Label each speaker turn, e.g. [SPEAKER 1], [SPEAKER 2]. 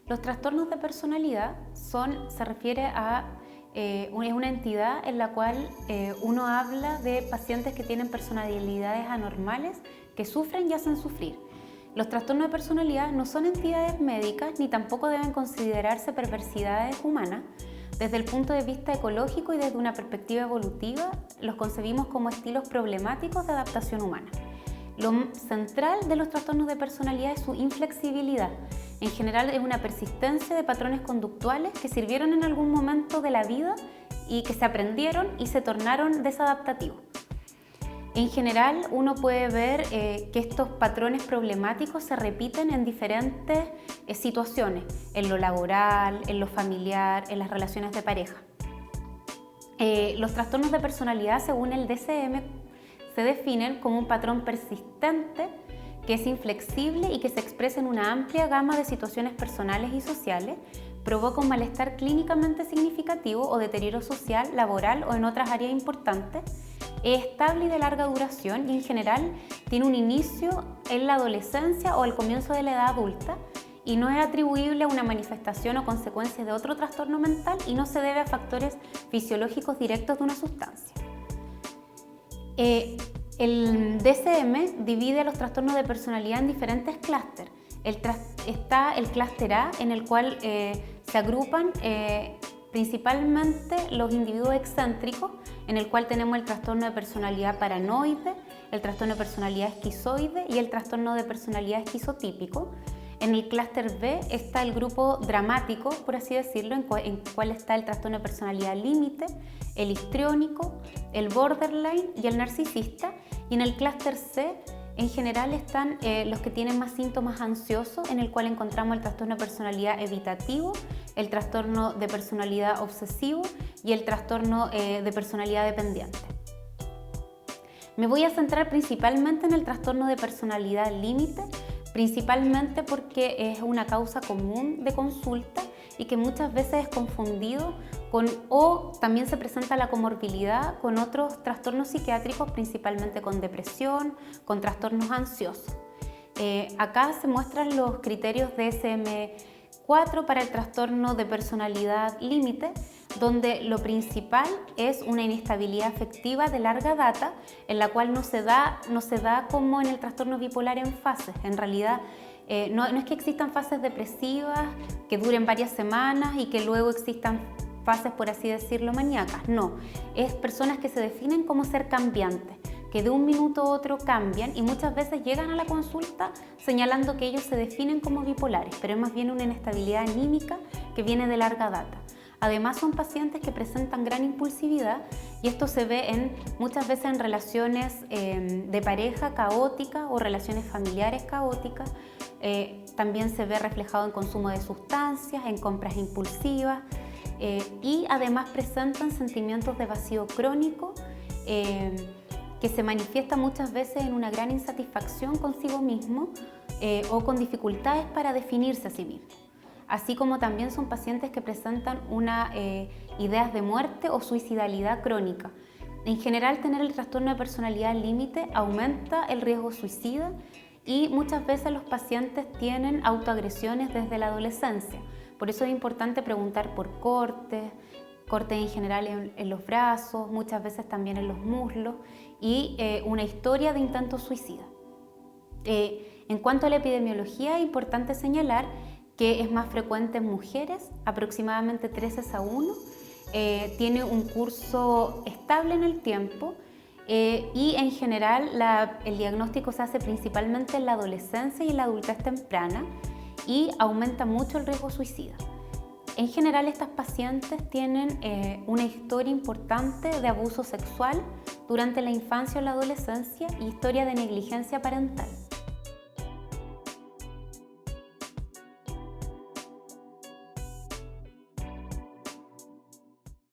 [SPEAKER 1] Los trastornos de personalidad se refiere a es una entidad en la cual uno habla de pacientes que tienen personalidades anormales que sufren y hacen sufrir. Los trastornos de personalidad no son entidades médicas ni tampoco deben considerarse perversidades humanas. Desde el punto de vista ecológico y desde una perspectiva evolutiva, los concebimos como estilos problemáticos de adaptación humana. Lo central de los trastornos de personalidad es su inflexibilidad. En general es una persistencia de patrones conductuales que sirvieron en algún momento de la vida y que se aprendieron y se tornaron desadaptativos. En general uno puede ver que estos patrones problemáticos se repiten en diferentes situaciones, en lo laboral, en lo familiar, en las relaciones de pareja. Los trastornos de personalidad, según el DSM, se definen como un patrón persistente que es inflexible y que se expresa en una amplia gama de situaciones personales y sociales, provoca un malestar clínicamente significativo o deterioro social, laboral o en otras áreas importantes, es estable y de larga duración y en general tiene un inicio en la adolescencia o al comienzo de la edad adulta y no es atribuible a una manifestación o consecuencia de otro trastorno mental y no se debe a factores fisiológicos directos de una sustancia. El DSM divide los trastornos de personalidad en diferentes clústeres. Está el clúster A, en el cual se agrupan principalmente los individuos excéntricos, en el cual tenemos el trastorno de personalidad paranoide, el trastorno de personalidad esquizoide y el trastorno de personalidad esquizotípico. En el clúster B está el grupo dramático, por así decirlo, en el cual está el trastorno de personalidad límite, el histriónico, el borderline y el narcisista. Y en el clúster C, en general, están los que tienen más síntomas ansiosos, en el cual encontramos el trastorno de personalidad evitativo, el trastorno de personalidad obsesivo y el trastorno de personalidad dependiente. Me voy a centrar principalmente en el trastorno de personalidad límite, principalmente porque es una causa común de consulta y que muchas veces es confundido o también se presenta la comorbilidad con otros trastornos psiquiátricos, principalmente con depresión, con trastornos ansiosos. Acá se muestran los criterios DSM-4 para el trastorno de personalidad límite, donde lo principal es una inestabilidad afectiva de larga data, en la cual no se da como en el trastorno bipolar en fases. En realidad, no es que existan fases depresivas que duren varias semanas y que luego existan fases, por así decirlo, maníacas. No, es personas que se definen como ser cambiantes, que de un minuto a otro cambian y muchas veces llegan a la consulta señalando que ellos se definen como bipolares, pero es más bien una inestabilidad anímica que viene de larga data. Además son pacientes que presentan gran impulsividad y esto se ve muchas veces en relaciones de pareja caóticas o relaciones familiares caóticas. También se ve reflejado en consumo de sustancias, en compras impulsivas y además presentan sentimientos de vacío crónico que se manifiesta muchas veces en una gran insatisfacción consigo mismo o con dificultades para definirse a sí mismo. Así como también son pacientes que presentan ideas de muerte o suicidalidad crónica. En general, tener el trastorno de personalidad límite aumenta el riesgo suicida y muchas veces los pacientes tienen autoagresiones desde la adolescencia. Por eso es importante preguntar por cortes en general en los brazos, muchas veces también en los muslos y una historia de intento suicida. En cuanto a la epidemiología, es importante señalar que es más frecuente en mujeres, aproximadamente 13:1, tiene un curso estable en el tiempo y en general el diagnóstico se hace principalmente en la adolescencia y en la adultez temprana y aumenta mucho el riesgo suicida. En general estas pacientes tienen una historia importante de abuso sexual durante la infancia o la adolescencia y historia de negligencia parental.